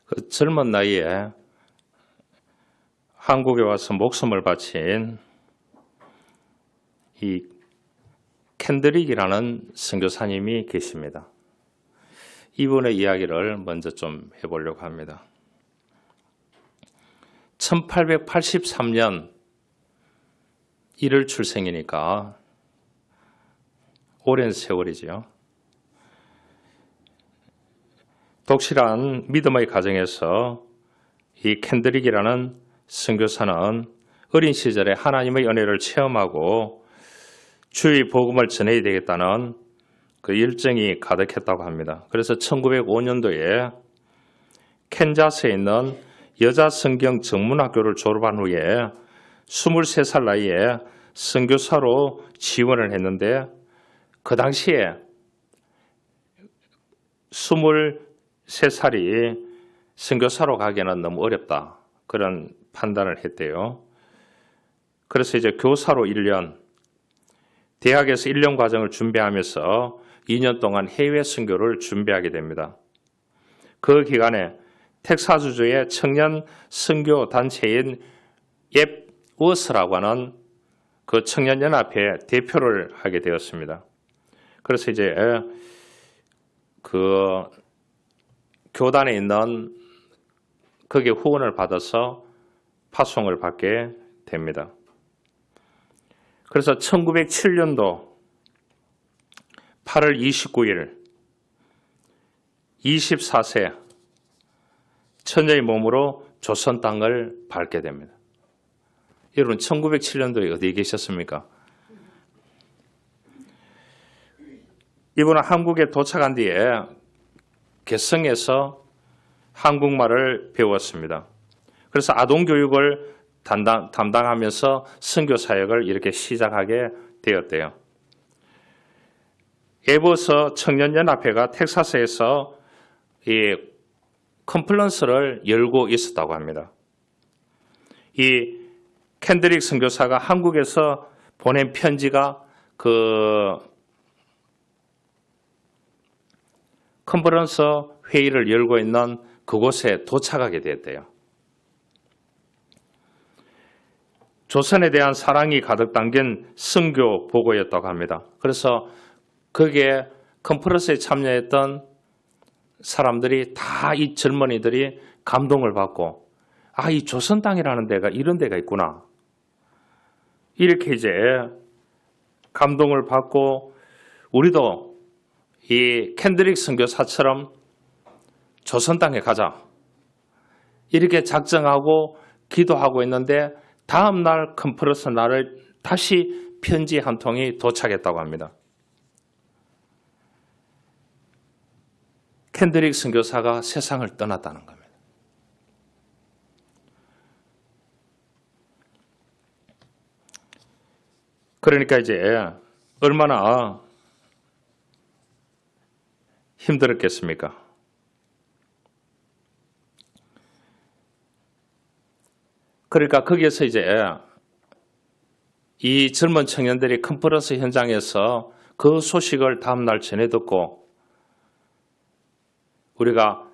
그 젊은 나이에 한국에 와서 목숨을 바친 이 켄드릭이라는 선교사님이 계십니다. 이분의 이야기를 먼저 좀 해보려고 합니다. 1883년 1월 출생이니까 오랜 세월이지요. 독실한 믿음의 가정에서 이 켄드릭이라는 선교사는 어린 시절에 하나님의 은혜를 체험하고 주의 복음을 전해야 되겠다는 그 열정이 가득했다고 합니다. 그래서 1905년도에 캔자스에 있는 여자 성경 전문학교를 졸업한 후에 23살 나이에 선교사로 지원을 했는데 그 당시에 23살이 선교사로 가기에는 너무 어렵다. 그런 판단을 했대요. 그래서 이제 교사로 1년, 대학에서 1년 과정을 준비하면서 2년 동안 해외 선교를 준비하게 됩니다. 그 기간에 텍사스주의 청년 선교 단체인 옙워스라고 하는 그 청년연합회 대표를 하게 되었습니다. 그래서 이제 그 교단에 있는 거기에 후원을 받아서 파송을 받게 됩니다. 그래서 1907년도 8월 29일 24세 처녀의 몸으로 조선 땅을 밟게 됩니다. 여러분 1907년도에 어디에 계셨습니까? 이분은 한국에 도착한 뒤에 개성에서 한국말을 배웠습니다. 그래서 아동교육을 담당하면서 선교 사역을 이렇게 시작하게 되었대요. 에버서 청년연합회가 텍사스에서 이 컨퍼런스를 열고 있었다고 합니다. 이 켄드릭 선교사가 한국에서 보낸 편지가 그 컨퍼런스 회의를 열고 있는 그곳에 도착하게 되었대요. 조선에 대한 사랑이 가득 담긴 선교 보고였다고 합니다. 그래서 거기에 컨퍼런스에 참여했던 사람들이 다 이 젊은이들이 감동을 받고 이 조선 땅이라는 데가 이런 데가 있구나. 이렇게 이제 감동을 받고 우리도 이 켄드릭 선교사처럼 조선 땅에 가자. 이렇게 작정하고 기도하고 있는데 다음 날 컨퍼런스 날을 다시 편지 한 통이 도착했다고 합니다. 켄드릭 선교사가 세상을 떠났다는 겁니다. 그러니까 이제 얼마나 힘들었겠습니까? 그러니까 거기에서 이제 이 젊은 청년들이 컨퍼런스 현장에서 그 소식을 다음날 전해 듣고 우리가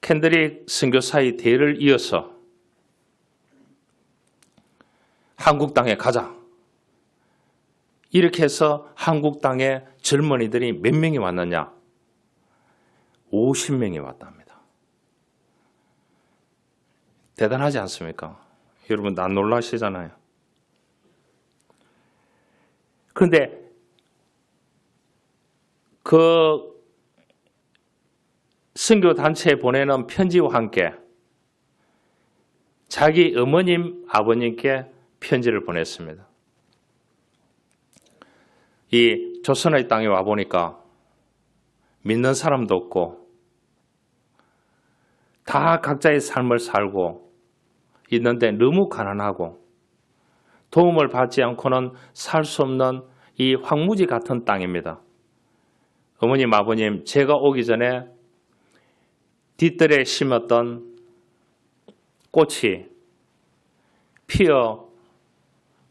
켄드릭 선교사의 대를 이어서 한국 땅에 가자. 이렇게 해서 한국 땅에 젊은이들이 몇 명이 왔느냐? 50명이 왔답니다. 대단하지 않습니까? 여러분 난 놀라시잖아요. 그런데 그 선교 단체에 보내는 편지와 함께 자기 어머님, 아버님께 편지를 보냈습니다. 이 조선의 땅에 와보니까 믿는 사람도 없고 다 각자의 삶을 살고 있는데 너무 가난하고 도움을 받지 않고는 살 수 없는 이 황무지 같은 땅입니다. 어머님, 아버님, 제가 오기 전에 뒷뜰에 심었던 꽃이 피어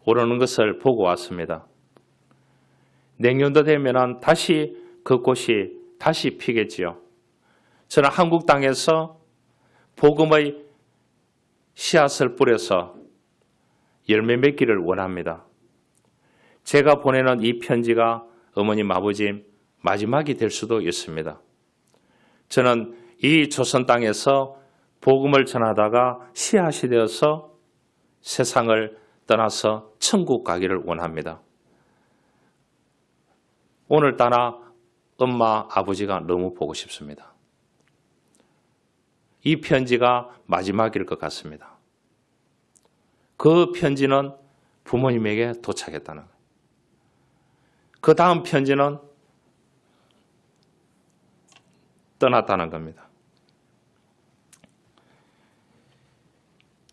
오르는 것을 보고 왔습니다. 내년도 되면 다시 그 꽃이 다시 피겠지요. 저는 한국 땅에서 복음의 씨앗을 뿌려서 열매 맺기를 원합니다. 제가 보내는 이 편지가 어머님, 아버지 마지막이 될 수도 있습니다. 저는 이 조선 땅에서 복음을 전하다가 씨앗이 되어서 세상을 떠나서 천국 가기를 원합니다. 오늘따라 엄마, 아버지가 너무 보고 싶습니다. 이 편지가 마지막일 것 같습니다. 그 편지는 부모님에게 도착했다는 거예요. 그 다음 편지는 떠났다는 겁니다.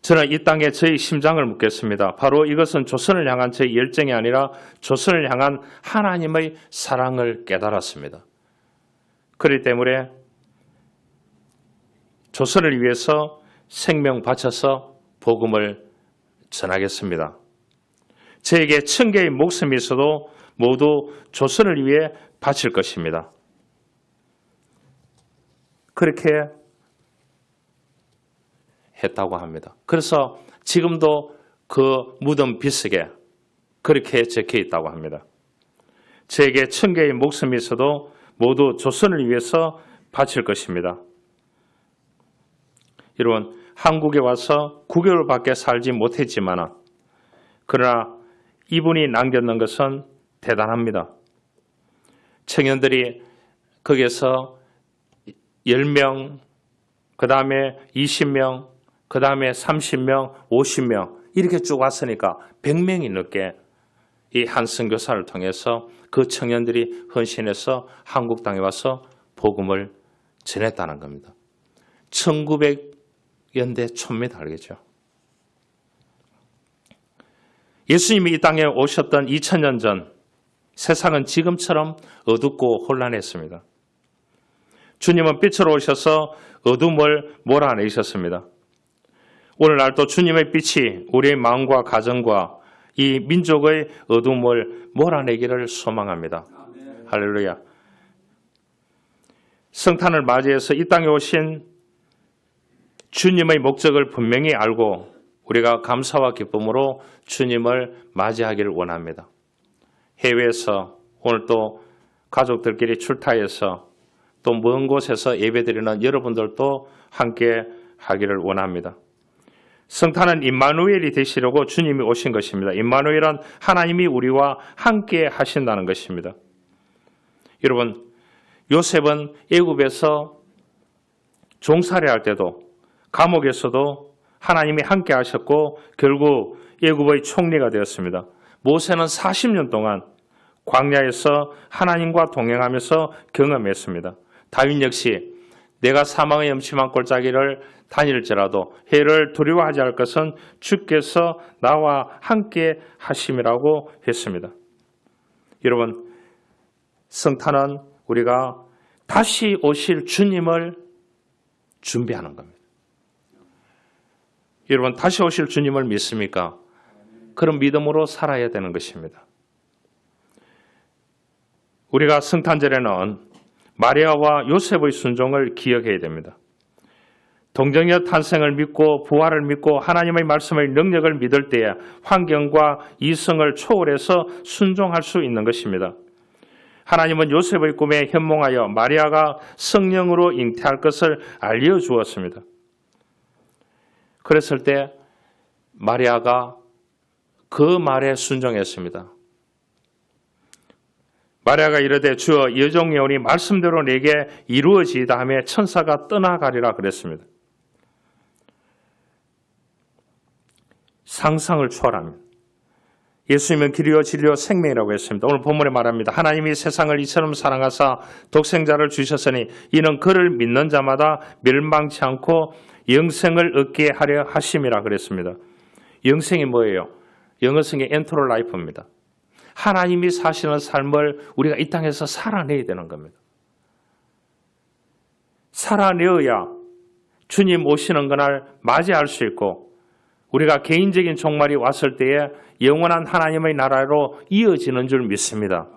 저는 이 땅에 저희 심장을 묻겠습니다. 바로 이것은 조선을 향한 저희 열정이 아니라 조선을 향한 하나님의 사랑을 깨달았습니다. 그렇기 때문에 조선을 위해서 생명 바쳐서 복음을 전하겠습니다. 저에게 1000개의 목숨이 있어도 모두 조선을 위해 바칠 것입니다. 그렇게 했다고 합니다. 그래서 지금도 그 무덤 비석에 그렇게 적혀 있다고 합니다. 저에게 1000개의 목숨이 있어도 모두 조선을 위해서 바칠 것입니다. 여러분, 한국에 와서 9개월밖에 살지 못했지만 그러나 이분이 남겼는 것은 대단합니다. 청년들이 거기에서 10명, 그 다음에 20명, 그 다음에 30명, 50명 이렇게 쭉 왔으니까 100명이 넘게 이 한 선교사를 통해서 그 청년들이 헌신해서 한국 땅에 와서 복음을 전했다는 겁니다. 1900년대 초입니다. 알겠죠? 예수님이 이 땅에 오셨던 2000년 전 세상은 지금처럼 어둡고 혼란했습니다. 주님은 빛으로 오셔서 어둠을 몰아내셨습니다. 오늘날도 주님의 빛이 우리의 마음과 가정과 이 민족의 어둠을 몰아내기를 소망합니다. 아멘. 할렐루야. 성탄을 맞이해서 이 땅에 오신 주님의 목적을 분명히 알고 우리가 감사와 기쁨으로 주님을 맞이하기를 원합니다. 해외에서 오늘 또 가족들끼리 출타해서 또 먼 곳에서 예배드리는 여러분들도 함께 하기를 원합니다. 성탄은 임마누엘이 되시려고 주님이 오신 것입니다. 임마누엘은 하나님이 우리와 함께 하신다는 것입니다. 여러분, 요셉은 애굽에서 종살이 할 때도 감옥에서도 하나님이 함께 하셨고 결국 애굽의 총리가 되었습니다. 모세는 40년 동안 광야에서 하나님과 동행하면서 경험했습니다. 다윗 역시 내가 사망의 음침한 골짜기를 다닐지라도 해를 두려워하지 않을 것은 주께서 나와 함께 하심이라고 했습니다. 여러분, 성탄은 우리가 다시 오실 주님을 준비하는 겁니다. 여러분, 다시 오실 주님을 믿습니까? 그런 믿음으로 살아야 되는 것입니다. 우리가 성탄절에는 마리아와 요셉의 순종을 기억해야 됩니다. 동정녀 탄생을 믿고 부활을 믿고 하나님의 말씀의 능력을 믿을 때에 환경과 이성을 초월해서 순종할 수 있는 것입니다. 하나님은 요셉의 꿈에 현몽하여 마리아가 성령으로 잉태할 것을 알려주었습니다. 그랬을 때 마리아가 그 말에 순종했습니다. 마리아가 이르되 주여 여종여원이 말씀대로 내게 이루어지이다 하며 천사가 떠나가리라 그랬습니다. 상상을 초월합니다. 예수님은 길이요 진리요 생명이라고 했습니다. 오늘 본문에 말합니다. 하나님이 세상을 이처럼 사랑하사 독생자를 주셨으니 이는 그를 믿는 자마다 멸망치 않고 영생을 얻게 하려 하심이라 그랬습니다. 영생이 뭐예요? 영어성의 엔터럴 라이프입니다. 하나님이 사시는 삶을 우리가 이 땅에서 살아내야 되는 겁니다. 살아내어야 주님 오시는 그날 맞이할 수 있고 우리가 개인적인 종말이 왔을 때에 영원한 하나님의 나라로 이어지는 줄 믿습니다.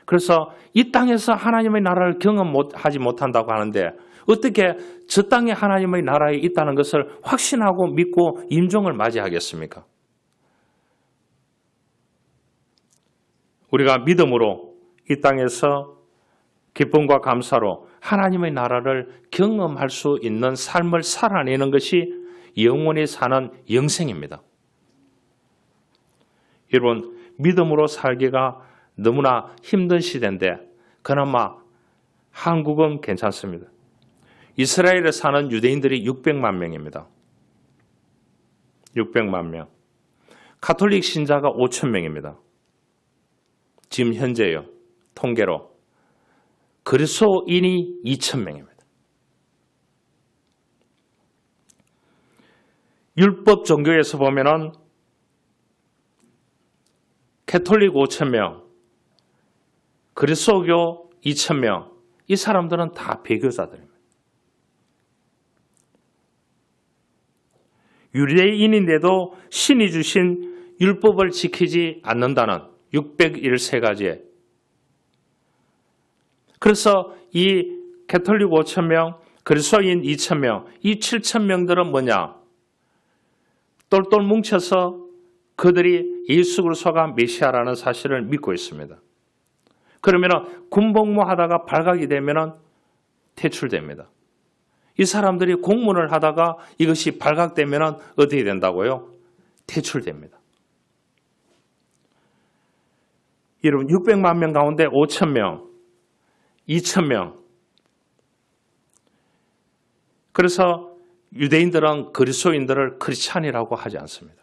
그래서 이 땅에서 하나님의 나라를 경험하지 못한다고 하는데 어떻게 저 땅에 하나님의 나라에 있다는 것을 확신하고 믿고 임종을 맞이하겠습니까? 우리가 믿음으로 이 땅에서 기쁨과 감사로 하나님의 나라를 경험할 수 있는 삶을 살아내는 것이 영원히 사는 영생입니다. 여러분, 믿음으로 살기가 너무나 힘든 시대인데 그나마 한국은 괜찮습니다. 이스라엘에 사는 유대인들이 600만 명입니다. 600만 명. 가톨릭 신자가 5천 명입니다. 지금 현재요. 통계로. 그리스도인이 2천 명입니다. 율법 종교에서 보면은 가톨릭 5천 명, 그리스도교 2천 명, 이 사람들은 다 배교자들입니다. 유대인인데도 신이 주신 율법을 지키지 않는다는 601세가지에. 그래서 이 가톨릭 5천 명, 그리스도인 2천 명, 이 7천 명들은 뭐냐? 똘똘 뭉쳐서 그들이 예수 그리스도가 메시아라는 사실을 믿고 있습니다. 그러면 군복무하다가 발각이 되면 퇴출됩니다. 이 사람들이 공문을 하다가 이것이 발각되면 어떻게 된다고요? 퇴출됩니다. 여러분 600만 명 가운데 5천 명, 2천 명. 그래서 유대인들은 그리스도인들을 크리스찬이라고 하지 않습니다.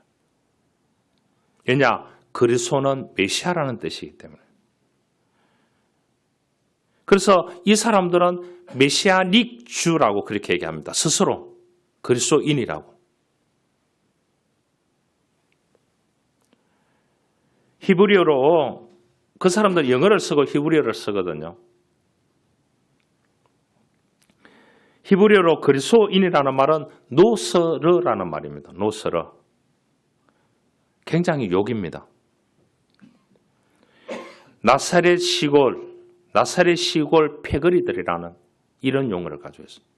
왜냐? 그리스도는 메시아라는 뜻이기 때문에. 그래서 이 사람들은 메시아닉 주라고 그렇게 얘기합니다. 스스로 그리스도인이라고. 히브리어로 그 사람들 영어를 쓰고 히브리어를 쓰거든요. 히브리어로 그리스도인이라는 말은 노스르라는 말입니다. 노스르. 굉장히 욕입니다. 나사렛 시골 패거리들이라는 이런 용어를 가지고 있습니다.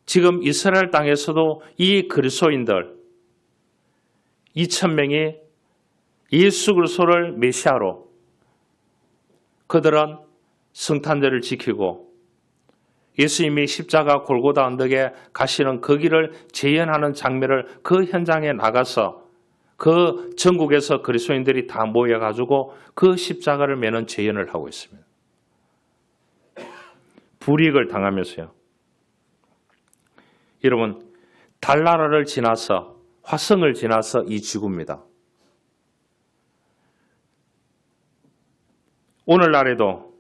지금 이스라엘 땅에서도 이 그리스도인들 2,000명이 예수 그리스도를 메시아로 그들은 성탄절을 지키고 예수님이 십자가 골고다 언덕에 가시는 그 길을 재현하는 장면을 그 현장에 나가서 그 전국에서 그리스도인들이 다 모여가지고 그 십자가를 매는 재현을 하고 있습니다. 불이익을 당하면서요. 여러분, 달나라를 지나서 화성을 지나서 이 지구입니다. 오늘날에도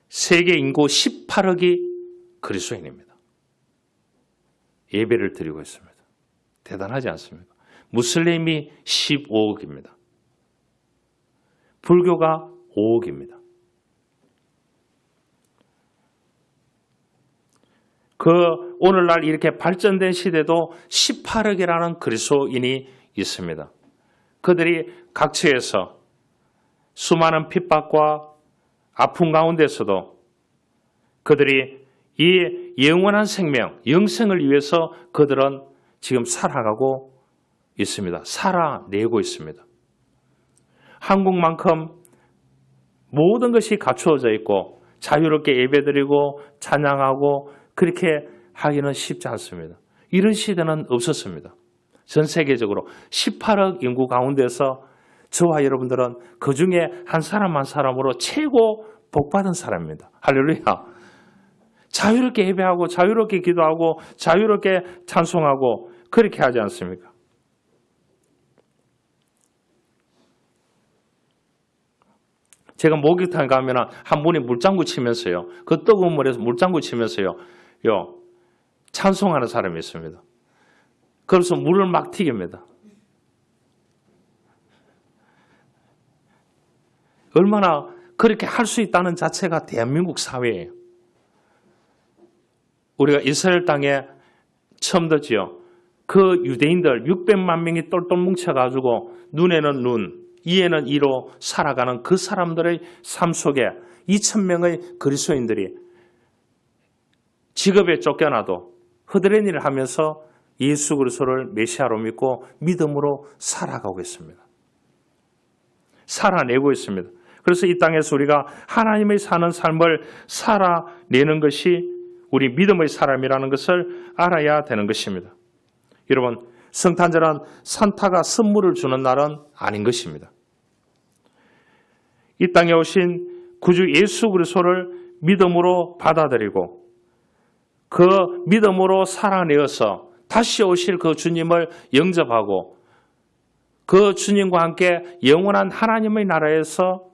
세계 인구 18억이 그리스도인입니다. 예배를 드리고 있습니다. 대단하지 않습니까? 무슬림이 15억입니다. 불교가 5억입니다. 오늘날 이렇게 발전된 시대도 18억이라는 그리스도인이 있습니다. 그들이 각처에서 수많은 핍박과 아픔 가운데서도 그들이 이 영원한 생명, 영생을 위해서 그들은 지금 살아가고 있습니다. 살아내고 있습니다. 한국만큼 모든 것이 갖추어져 있고 자유롭게 예배드리고 찬양하고 그렇게 하기는 쉽지 않습니다. 이런 시대는 없었습니다. 전 세계적으로 18억 인구 가운데서 저와 여러분들은 그 중에 한 사람 한 사람으로 최고 복받은 사람입니다. 할렐루야. 자유롭게 예배하고 자유롭게 기도하고 자유롭게 찬송하고 그렇게 하지 않습니까? 제가 목욕탕에 가면 한 분이 물장구 치면서요. 그 뜨거운 물에서 물장구 치면서요. 찬송하는 사람이 있습니다. 그래서 물을 막 튀깁니다. 얼마나 그렇게 할 수 있다는 자체가 대한민국 사회예요. 우리가 이스라엘 땅에 처음 듣지요. 그 유대인들 600만 명이 똘똘 뭉쳐가지고 눈에는 눈, 이에는 이로 살아가는 그 사람들의 삶 속에 2,000명의 그리스도인들이 직업에 쫓겨나도 허드렛 일을 하면서 예수 그리스도를 메시아로 믿고 믿음으로 살아가고 있습니다. 살아내고 있습니다. 그래서 이 땅에서 우리가 하나님의 사는 삶을 살아내는 것이 우리 믿음의 사람이라는 것을 알아야 되는 것입니다. 여러분, 성탄절은 산타가 선물을 주는 날은 아닌 것입니다. 이 땅에 오신 구주 예수 그리스도를 믿음으로 받아들이고 그 믿음으로 살아내어서 다시 오실 그 주님을 영접하고 그 주님과 함께 영원한 하나님의 나라에서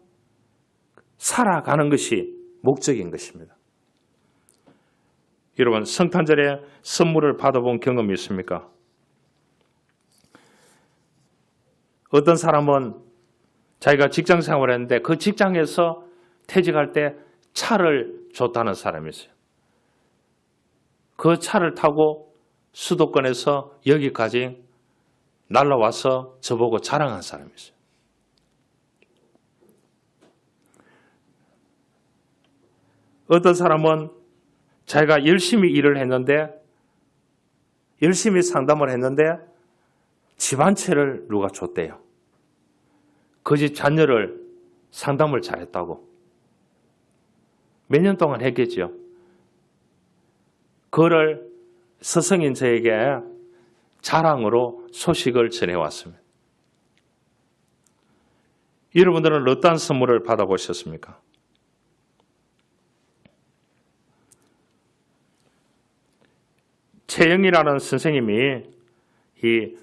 살아가는 것이 목적인 것입니다. 여러분, 성탄절에 선물을 받아본 경험이 있습니까? 어떤 사람은 자기가 직장 생활을 했는데 그 직장에서 퇴직할 때 차를 줬다는 사람이 있어요. 그 차를 타고 수도권에서 여기까지 날라와서 저보고 자랑한 사람이 있어요. 어떤 사람은 자기가 열심히 일을 했는데 열심히 상담을 했는데 집 한 채를 누가 줬대요. 그 집 자녀를 상담을 잘했다고. 몇 년 동안 했겠지요. 그를 스승인 저에게 자랑으로 소식을 전해왔습니다. 여러분들은 어떠한 선물을 받아보셨습니까? 최영이라는 선생님이 이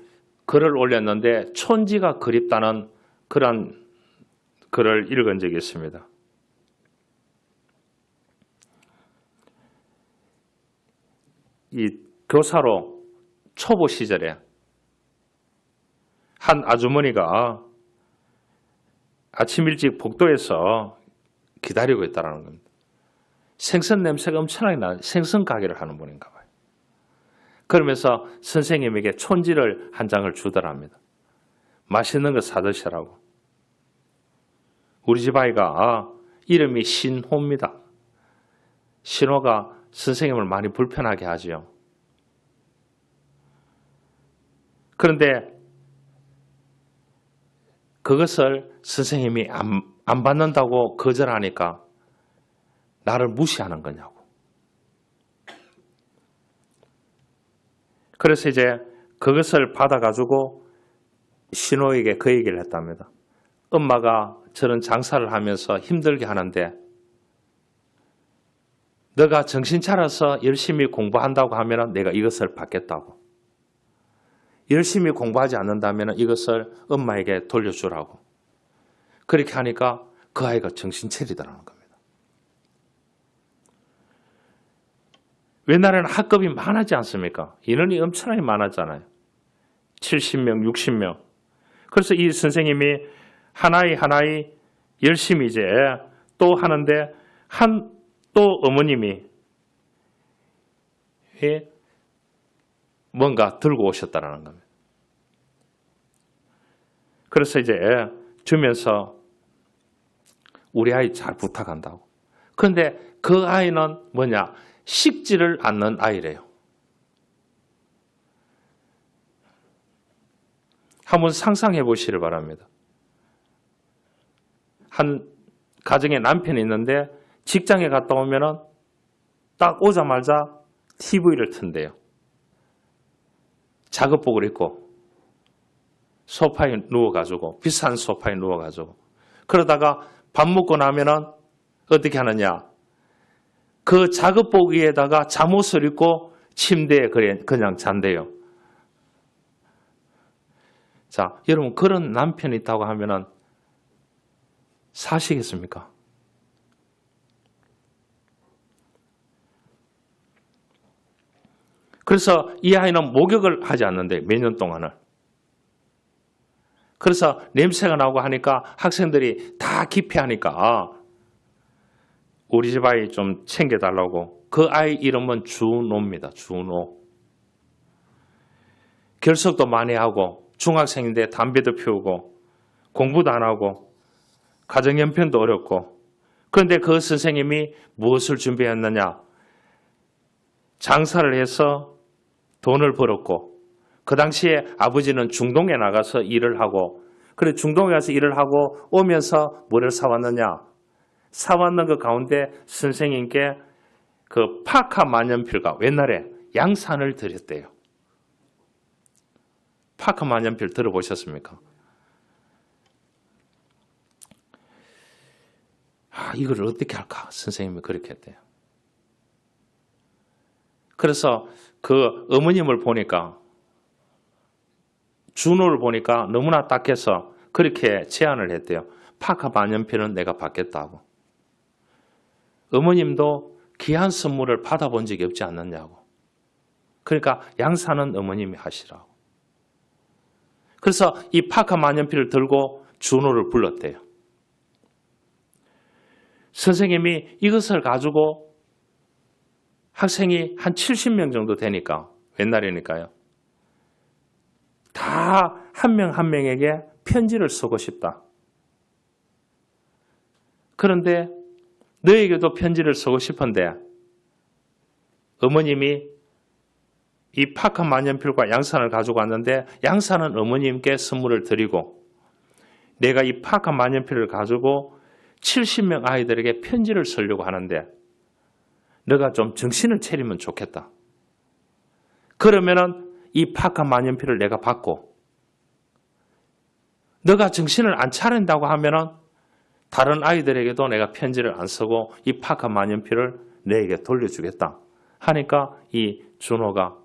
글을 올렸는데 촌지가 그립다는 그런 글을 읽은 적이 있습니다. 이 교사로 초보 시절에 한 아주머니가 아침 일찍 복도에서 기다리고 있다는 겁니다. 생선 냄새가 엄청나게 나는 생선 가게를 하는 분인가 봐요. 그러면서 선생님에게 촌지를 한 장을 주더랍니다. 맛있는 거 사드시라고. 우리 집 아이가 이름이 신호입니다. 신호가 선생님을 많이 불편하게 하지요. 그런데 그것을 선생님이 안 받는다고 거절하니까 나를 무시하는 거냐고. 그래서 이제 그것을 받아가지고 신호에게 그 얘기를 했답니다. 엄마가 저런 장사를 하면서 힘들게 하는데 너가 정신 차려서 열심히 공부한다고 하면 내가 이것을 받겠다고. 열심히 공부하지 않는다면 이것을 엄마에게 돌려주라고. 그렇게 하니까 그 아이가 정신 차리더라는 겁니다. 옛날에는 학급이 많았지 않습니까? 인원이 엄청나게 많았잖아요. 70명, 60명. 그래서 이 선생님이 하나의 열심히 이제 또 하는데 또 어머님이 뭔가 들고 오셨다는 겁니다. 그래서 이제 주면서 우리 아이 잘 부탁한다고. 그런데 그 아이는 뭐냐? 식지를 않는 아이래요. 한번 상상해 보시길 바랍니다. 한 가정에 남편이 있는데 직장에 갔다 오면은 딱 오자마자 TV를 튼대요. 작업복을 입고 소파에 누워가지고 비싼 소파에 누워가지고 그러다가 밥 먹고 나면은 어떻게 하느냐? 그 작업복 위에다가 잠옷을 입고 침대에 그냥 잔대요. 자, 여러분 그런 남편이 있다고 하면은 사시겠습니까? 그래서 이 아이는 목욕을 하지 않는데 몇 년 동안을. 그래서 냄새가 나고 하니까 학생들이 다 기피하니까 우리 집 아이 좀 챙겨달라고. 그 아이 이름은 준호입니다. 준호. 결석도 많이 하고 중학생인데 담배도 피우고 공부도 안 하고 가정형편도 어렵고. 그런데 그 선생님이 무엇을 준비했느냐? 장사를 해서 돈을 벌었고 그 당시에 아버지는 중동에 나가서 일을 하고 그래 중동에 가서 일을 하고 오면서 뭐를 사왔느냐? 사왔는 그 가운데 선생님께 그 파카 만연필과 옛날에 양산을 드렸대요. 파카 만연필 들어보셨습니까? 이걸 어떻게 할까? 선생님이 그렇게 했대요. 그래서 그 어머님을 보니까 준호를 보니까 너무나 딱해서 그렇게 제안을 했대요. 파카 만연필은 내가 받겠다고. 어머님도 귀한 선물을 받아본 적이 없지 않느냐고. 그러니까 양산은 어머님이 하시라고. 그래서 이 파카 만연필을 들고 준호를 불렀대요. 선생님이 이것을 가지고 학생이 한 70명 정도 되니까 옛날이니까요. 다 한 명 한 명에게 편지를 쓰고 싶다. 그런데 너에게도 편지를 쓰고 싶은데 어머님이 이 파카 만연필과 양산을 가지고 왔는데 양산은 어머님께 선물을 드리고 내가 이 파카 만연필을 가지고 70명 아이들에게 편지를 쓰려고 하는데 너가 좀 정신을 차리면 좋겠다. 그러면은 이 파카 만연필을 내가 받고 너가 정신을 안 차린다고 하면은 다른 아이들에게도 내가 편지를 안 쓰고 이 파카 만연필을 너에게 돌려주겠다. 하니까 이 준호가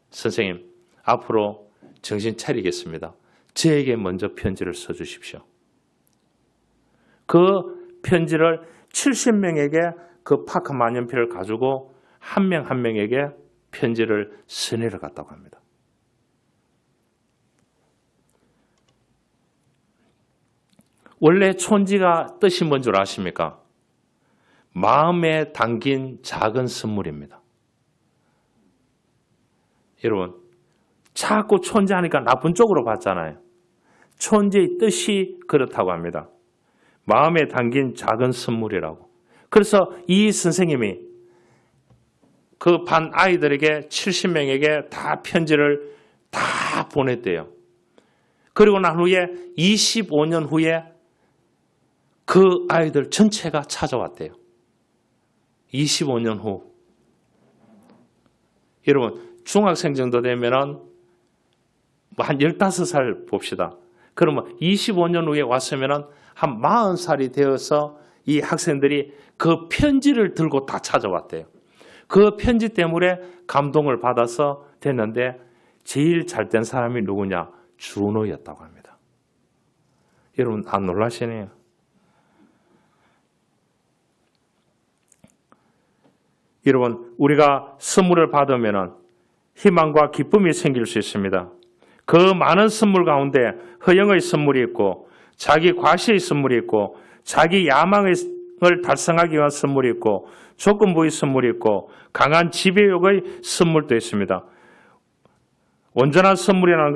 선생님 앞으로 정신 차리겠습니다. 저에게 먼저 편지를 써주십시오. 그 편지를 70명에게 그 파카 만연필을 가지고 한 명 한 명에게 편지를 써내려 갔다고 합니다. 원래 촌지가 뜻이 뭔 줄 아십니까? 마음에 담긴 작은 선물입니다. 여러분, 자꾸 촌지하니까 나쁜 쪽으로 봤잖아요. 촌지의 뜻이 그렇다고 합니다. 마음에 담긴 작은 선물이라고. 그래서 이 선생님이 그 반 아이들에게 70명에게 다 편지를 다 보냈대요. 그리고 난 후에 25년 후에 그 아이들 전체가 찾아왔대요. 25년 후. 여러분, 중학생 정도 되면은 한 15살 봅시다. 그러면 25년 후에 왔으면은 한 40살이 되어서 이 학생들이 그 편지를 들고 다 찾아왔대요. 그 편지 때문에 감동을 받아서 됐는데 제일 잘된 사람이 누구냐? 준호였다고 합니다. 여러분 안 놀라시네요. 여러분 우리가 선물을 받으면 희망과 기쁨이 생길 수 있습니다. 그 많은 선물 가운데 허영의 선물이 있고 자기 과시의 선물이 있고 자기 야망을 달성하기 위한 선물이 있고 조건부의 선물이 있고 강한 지배욕의 선물도 있습니다. 온전한 선물이라는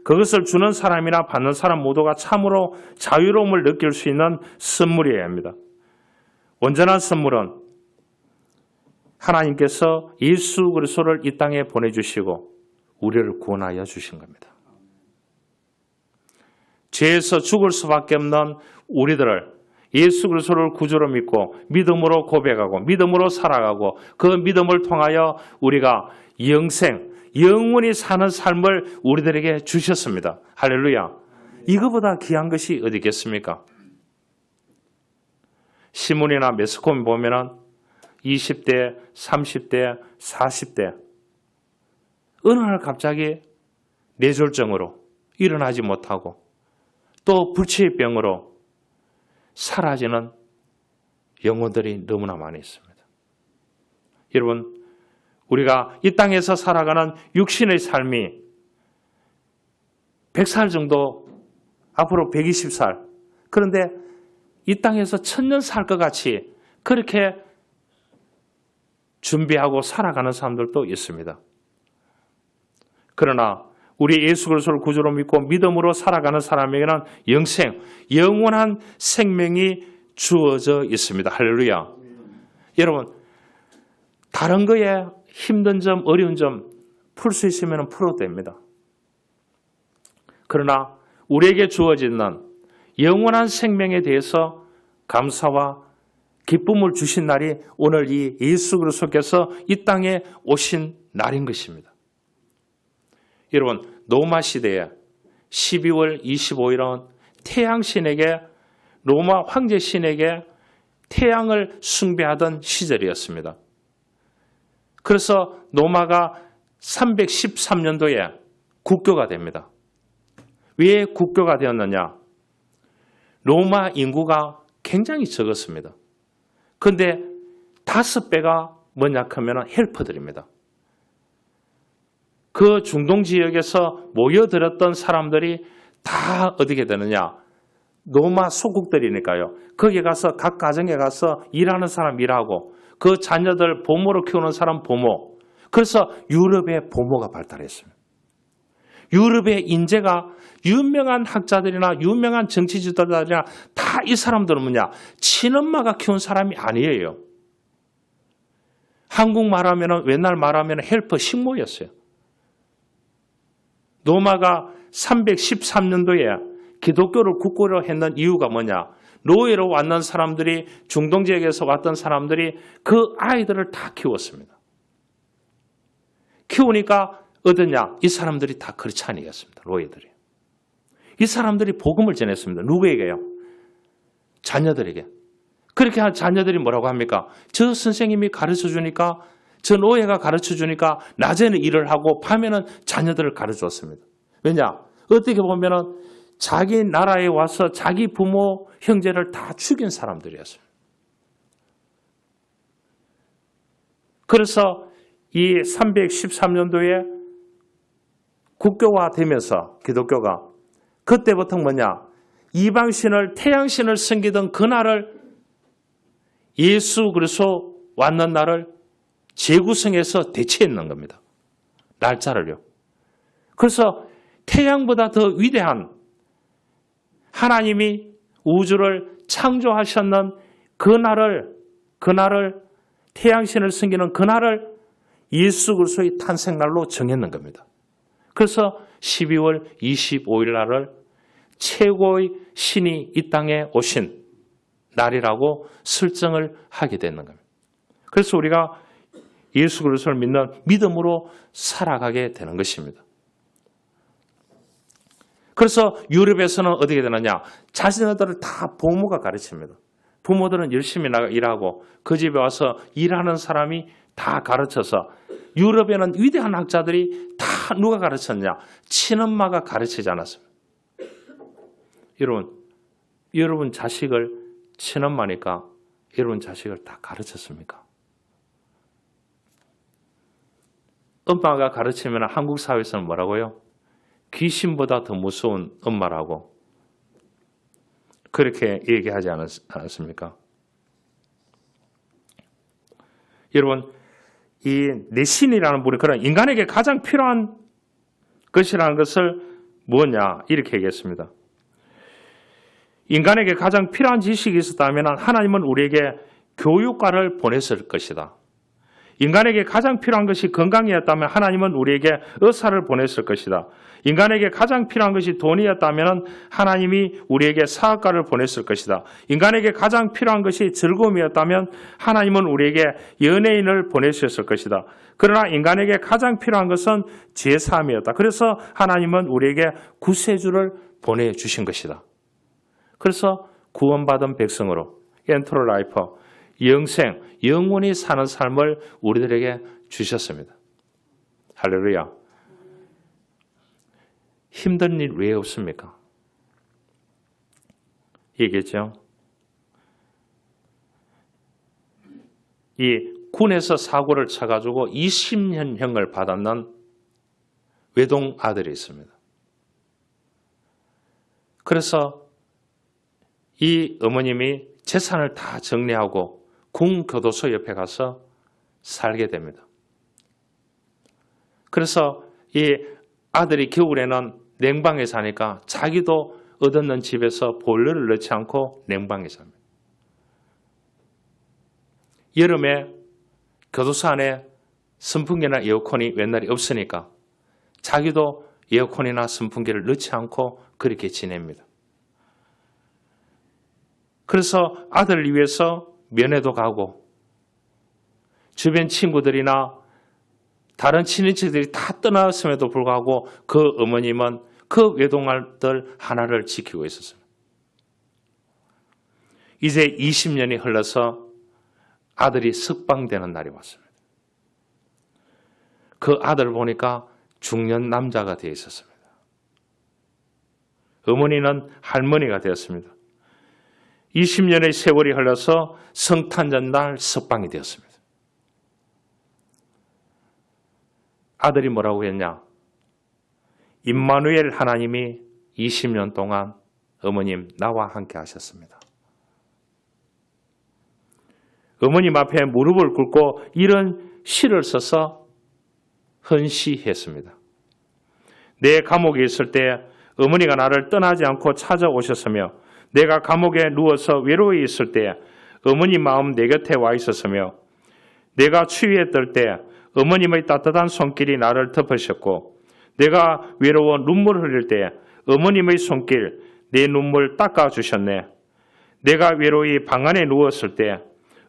그것을 주는 사람이나 받는 사람 모두가 참으로 자유로움을 느낄 수 있는 선물이어야 합니다. 온전한 선물은 하나님께서 예수 그리스도를 이 땅에 보내주시고 우리를 구원하여 주신 겁니다. 죄에서 죽을 수밖에 없는 우리들을 예수 그리스도를 구주로 믿고 믿음으로 고백하고 믿음으로 살아가고 그 믿음을 통하여 우리가 영원히 사는 삶을 우리들에게 주셨습니다. 할렐루야. 이거보다 귀한 것이 어디 있겠습니까? 신문이나 매스컴 보면은 20대, 30대, 40대 어느 날 갑자기 뇌졸중으로 일어나지 못하고 또 불치의 병으로 사라지는 영혼들이 너무나 많이 있습니다. 여러분, 우리가 이 땅에서 살아가는 육신의 삶이 100살 정도, 앞으로 120살, 그런데 이 땅에서 1000년 살 것 같이 그렇게 준비하고 살아가는 사람들도 있습니다. 그러나 우리 예수 그리스도를 구주로 믿고 믿음으로 살아가는 사람에게는 영원한 생명이 주어져 있습니다. 할렐루야. 여러분, 다른 거에 힘든 점, 어려운 점 풀 수 있으면 풀어도 됩니다. 그러나 우리에게 주어지는 영원한 생명에 대해서 감사와 기쁨을 주신 날이 오늘 이 예수 그리스도께서 이 땅에 오신 날인 것입니다. 여러분, 로마 시대에 12월 25일은 태양신에게, 로마 황제신에게 태양을 숭배하던 시절이었습니다. 그래서 로마가 313년도에 국교가 됩니다. 왜 국교가 되었느냐? 로마 인구가 굉장히 적었습니다. 그런데 5배가 뭐냐 하면 헬퍼들입니다. 그 중동 지역에서 모여들었던 사람들이 다 어떻게 되느냐? 로마 소국들이니까요. 거기에 가서 각 가정에 가서 일하는 사람 일하고 그 자녀들 부모로 키우는 사람 부모. 그래서 유럽의 부모가 발달했습니다. 유럽의 인재가 유명한 학자들이나 유명한 정치 지도자들이나 다 이 사람들은 뭐냐? 친엄마가 키운 사람이 아니에요. 한국 말하면 옛날 말하면 헬퍼 식모였어요. 로마가 313년도에 기독교를 국교로 했는 이유가 뭐냐? 노예로 왔는 사람들이 중동 지역에서 왔던 사람들이 그 아이들을 다 키웠습니다. 키우니까 어떠냐? 이 사람들이 다 크리스찬이었습니다. 노예들이. 이 사람들이 복음을 전했습니다. 누구에게요? 자녀들에게. 그렇게 한 자녀들이 뭐라고 합니까? 저 선생님이 가르쳐 주니까, 저 노예가 가르쳐 주니까 낮에는 일을 하고 밤에는 자녀들을 가르쳐 줬습니다. 왜냐? 어떻게 보면은 자기 나라에 와서 자기 부모, 형제를 다 죽인 사람들이었습니다. 그래서 이 313년도에 국교화되면서 기독교가 그때부터 뭐냐? 이방신을, 태양신을 섬기던 그날을 예수 그리스도 왔는 날을 재구성해서 대체했는 겁니다. 날짜를요. 그래서 태양보다 더 위대한 하나님이 우주를 창조하셨는 그날을 태양신을 섬기는 그날을 예수 그리스도의 탄생날로 정했는 겁니다. 그래서 12월 25일 날을 최고의 신이 이 땅에 오신 날이라고 설정을 하게 되는 겁니다. 그래서 우리가 예수 그리스도를 믿는 믿음으로 살아가게 되는 것입니다. 그래서 유럽에서는 어떻게 되느냐? 자신들을 다 부모가 가르칩니다. 부모들은 열심히 일하고 그 집에 와서 일하는 사람이 다 가르쳐서 유럽에는 위대한 학자들이 다 누가 가르쳤냐? 친엄마가 가르치지 않았습니다. 여러분 자식을 친엄마니까 여러분 자식을 다 가르쳤습니까? 엄마가 가르치면 한국 사회에서는 뭐라고요? 귀신보다 더 무서운 엄마라고 그렇게 얘기하지 않았습니까? 여러분, 이 내신이라는 분이 그런 인간에게 가장 필요한 것이라는 것을 뭐냐 이렇게 얘기했습니다. 인간에게 가장 필요한 지식이 있었다면 하나님은 우리에게 교육과를 보냈을 것이다. 인간에게 가장 필요한 것이 건강이었다면 하나님은 우리에게 의사를 보냈을 것이다. 인간에게 가장 필요한 것이 돈이었다면 하나님이 우리에게 사학과를 보냈을 것이다. 인간에게 가장 필요한 것이 즐거움이었다면 하나님은 우리에게 연예인을 보내셨을 것이다. 그러나 인간에게 가장 필요한 것은 죄사함이었다. 그래서 하나님은 우리에게 구세주를 보내주신 것이다. 그래서 구원받은 백성으로 엔터럴 라이프, 영생, 영원히 사는 삶을 우리들에게 주셨습니다. 할렐루야. 힘든 일 왜 없습니까? 얘기했죠. 이 군에서 사고를 쳐가지고 20년형을 받았는 외동 아들이 있습니다. 그래서 이 어머님이 재산을 다 정리하고 군 교도소 옆에 가서 살게 됩니다. 그래서 이 아들이 겨울에는 냉방에 사니까 자기도 얻었는 집에서 보일러를 넣지 않고 냉방에 삽니다. 여름에 교도소 안에 선풍기나 에어컨이 옛날에 없으니까 자기도 에어컨이나 선풍기를 넣지 않고 그렇게 지냅니다. 그래서 아들을 위해서 면회도 가고 주변 친구들이나 다른 친인척들이 다 떠났음에도 불구하고 그 어머님은 그 외동아들 하나를 지키고 있었습니다. 이제 20년이 흘러서 아들이 석방되는 날이 왔습니다. 그 아들을 보니까 중년 남자가 되어 있었습니다. 어머니는 할머니가 되었습니다. 20년의 세월이 흘러서 성탄절날 석방이 되었습니다. 아들이 뭐라고 했냐? 임마누엘 하나님이 20년 동안 어머님 나와 함께 하셨습니다. 어머님 앞에 무릎을 꿇고 이런 시를 써서 헌시했습니다. 내 감옥에 있을 때 어머니가 나를 떠나지 않고 찾아오셨으며 내가 감옥에 누워서 외로이 있을 때 어머니 마음 내 곁에 와 있었으며 내가 추위에 떨 때 어머님의 따뜻한 손길이 나를 덮으셨고 내가 외로워 눈물 흘릴 때 어머님의 손길 내 눈물 닦아주셨네. 내가 외로이 방 안에 누웠을 때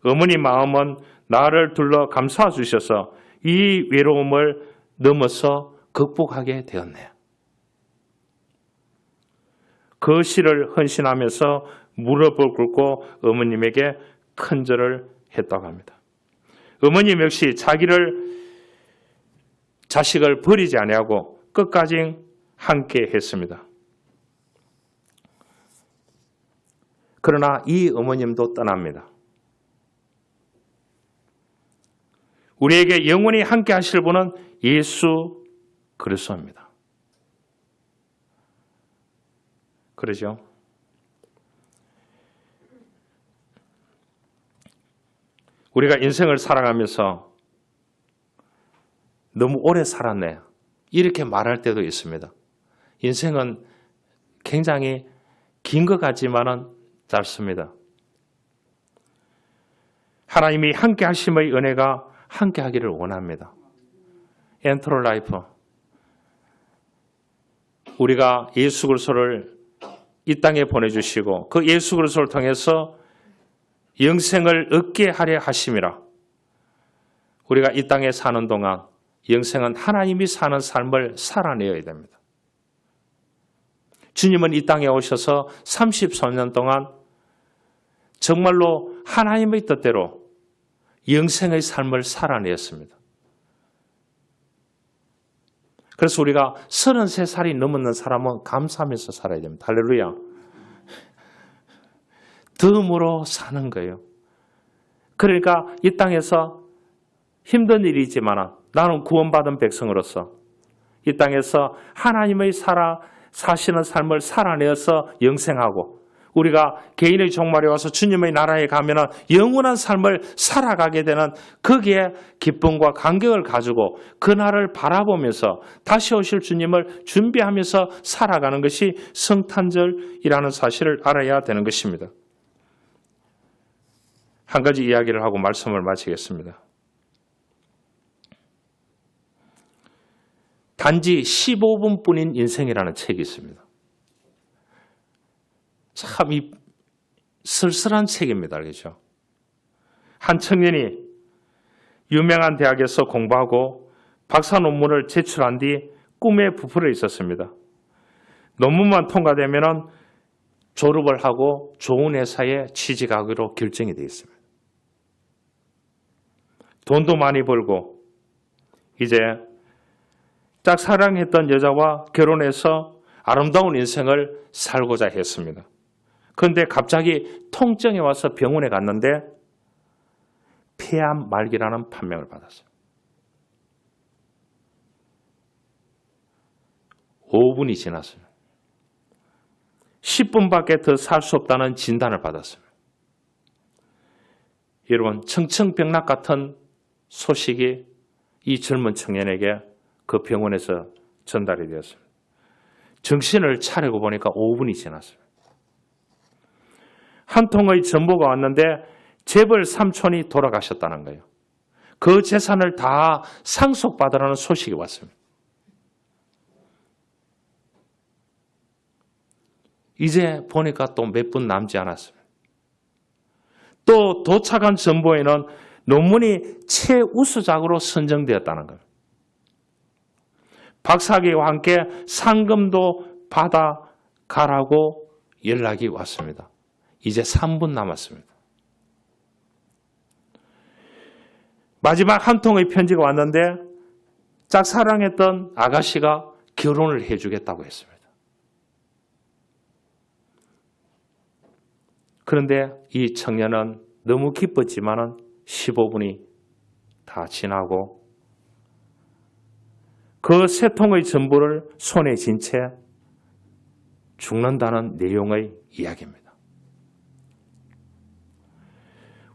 어머니 마음은 나를 둘러 감싸주셔서 이 외로움을 넘어서 극복하게 되었네. 그 시를 헌신하면서 무릎을 꿇고 어머님에게 큰절을 했다고 합니다. 어머님 역시 자식을 버리지 아니하고 끝까지 함께 했습니다. 그러나 이 어머님도 떠납니다. 우리에게 영원히 함께 하실 분은 예수 그리스도입니다. 그러죠? 우리가 인생을 살아가면서 너무 오래 살았네. 이렇게 말할 때도 있습니다. 인생은 굉장히 긴 것 같지만은 짧습니다. 하나님이 함께 하심의 은혜가 함께 하기를 원합니다. 엔트로 라이프. 우리가 예수 그리스도를 이 땅에 보내주시고 그 예수 그리스도를 통해서 영생을 얻게 하려 하심이라. 우리가 이 땅에 사는 동안 영생은 하나님이 사는 삶을 살아내야 됩니다. 주님은 이 땅에 오셔서 33년 동안 정말로 하나님의 뜻대로 영생의 삶을 살아내었습니다. 그래서 우리가 33살이 넘는 사람은 감사하면서 살아야 됩니다. 할렐루야. 덤으로 사는 거예요. 그러니까 이 땅에서 힘든 일이 있지만 나는 구원받은 백성으로서 이 땅에서 하나님의 사시는 삶을 살아내어서 영생하고 우리가 개인의 종말에 와서 주님의 나라에 가면 영원한 삶을 살아가게 되는 거기에 기쁨과 감격을 가지고 그날을 바라보면서 다시 오실 주님을 준비하면서 살아가는 것이 성탄절이라는 사실을 알아야 되는 것입니다. 한 가지 이야기를 하고 말씀을 마치겠습니다. 단지 15분뿐인 인생이라는 책이 있습니다. 참 이 쓸쓸한 책입니다. 그렇죠? 한 청년이 유명한 대학에서 공부하고 박사 논문을 제출한 뒤 꿈에 부풀어 있었습니다. 논문만 통과되면 졸업을 하고 좋은 회사에 취직하기로 결정이 되어 있습니다. 돈도 많이 벌고 이제 짝사랑했던 여자와 결혼해서 아름다운 인생을 살고자 했습니다. 그런데 갑자기 통증이 와서 병원에 갔는데 폐암 말기라는 판명을 받았어요. 5분이 지났어요. 10분밖에 더 살 수 없다는 진단을 받았어요. 여러분, 청천벽락 같은 소식이 이 젊은 청년에게 그 병원에서 전달이 되었습니다. 정신을 차리고 보니까 5분이 지났어요. 한 통의 전보가 왔는데 재벌 삼촌이 돌아가셨다는 거예요. 그 재산을 다 상속받으라는 소식이 왔습니다. 이제 보니까 또 몇 분 남지 않았습니다. 또 도착한 정보에는 논문이 최우수작으로 선정되었다는 겁니다. 박사학위와 함께 상금도 받아가라고 연락이 왔습니다. 이제 3분 남았습니다. 마지막 한 통의 편지가 왔는데 짝사랑했던 아가씨가 결혼을 해주겠다고 했습니다. 그런데 이 청년은 너무 기뻤지만 15분이 다 지나고 그 세 통의 전부를 손에 쥔 채 죽는다는 내용의 이야기입니다.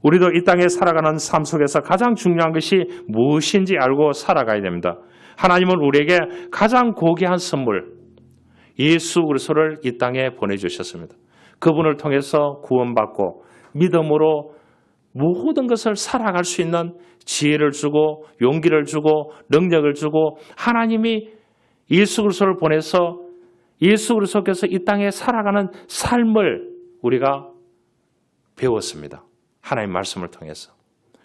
우리도 이 땅에 살아가는 삶 속에서 가장 중요한 것이 무엇인지 알고 살아가야 됩니다. 하나님은 우리에게 가장 고귀한 선물, 예수 그리스도를 이 땅에 보내주셨습니다. 그분을 통해서 구원받고 믿음으로 모든 것을 살아갈 수 있는 지혜를 주고 용기를 주고 능력을 주고 하나님이 예수 그리스도를 보내서 예수 그리스도께서 이 땅에 살아가는 삶을 우리가 배웠습니다. 하나님 말씀을 통해서.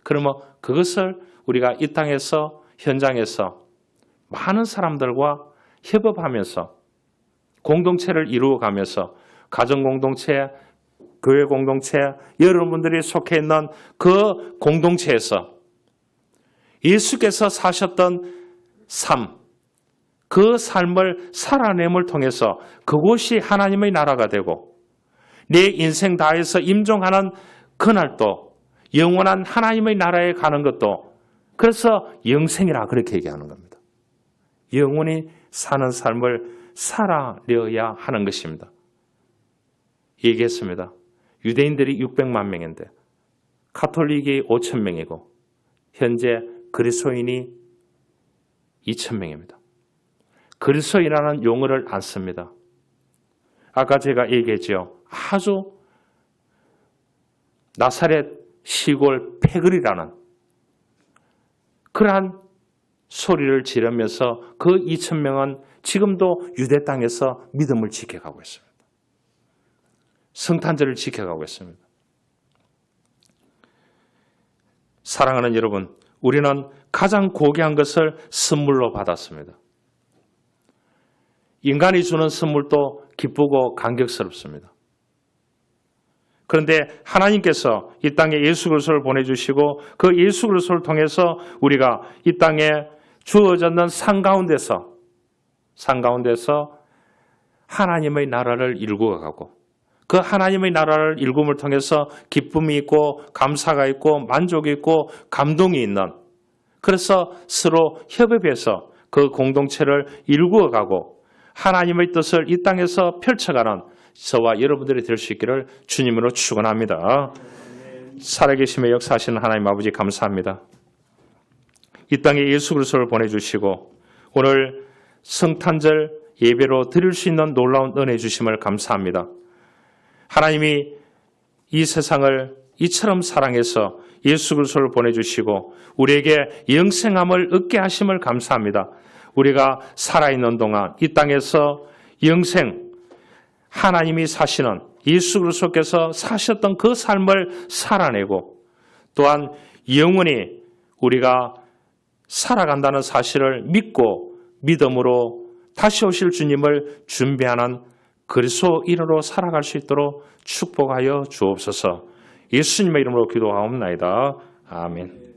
그러면 그것을 우리가 이 땅에서 현장에서 많은 사람들과 협업하면서 공동체를 이루어가면서 가정공동체, 교회 공동체, 여러분들이 속해 있는 그 공동체에서 예수께서 사셨던 삶, 그 삶을 살아냄을 통해서 그곳이 하나님의 나라가 되고 내 인생 다해서 임종하는 그날도 영원한 하나님의 나라에 가는 것도 그래서 영생이라 그렇게 얘기하는 겁니다. 영원히 사는 삶을 살아내어야 하는 것입니다. 얘기했습니다. 유대인들이 600만 명인데 가톨릭이 5천 명이고 현재 그리스도인이 2천 명입니다. 그리스도인이라는 용어를 안 씁니다. 아까 제가 얘기했죠. 아주 나사렛 시골 패거리라는 그러한 소리를 지르면서 그 2천 명은 지금도 유대 땅에서 믿음을 지켜가고 있습니다. 성탄절을 지켜가고 있습니다. 사랑하는 여러분, 우리는 가장 고귀한 것을 선물로 받았습니다. 인간이 주는 선물도 기쁘고 감격스럽습니다. 그런데 하나님께서 이 땅에 예수 그리스도를 보내주시고 그 예수 그리스도를 통해서 우리가 이 땅에 주어졌는 상 가운데서 하나님의 나라를 일구어가고 그 하나님의 나라를 일금을 통해서 기쁨이 있고 감사가 있고 만족이 있고 감동이 있는 그래서 서로 협업해서 그 공동체를 일구어가고 하나님의 뜻을 이 땅에서 펼쳐가는 저와 여러분들이 될 수 있기를 주님으로 축원합니다. 살아계심에 역사하시는 하나님 아버지 감사합니다. 이 땅에 예수 그리스도를 보내주시고 오늘 성탄절 예배로 드릴 수 있는 놀라운 은혜 주심을 감사합니다. 하나님이 이 세상을 이처럼 사랑해서 예수 그리스도를 보내주시고 우리에게 영생함을 얻게 하심을 감사합니다. 우리가 살아있는 동안 이 땅에서 영생, 하나님이 사시는 예수 그리스도께서 사셨던 그 삶을 살아내고 또한 영원히 우리가 살아간다는 사실을 믿고 믿음으로 다시 오실 주님을 준비하는 그리스도인으로 살아갈 수 있도록 축복하여 주옵소서. 예수님의 이름으로 기도하옵나이다. 아멘.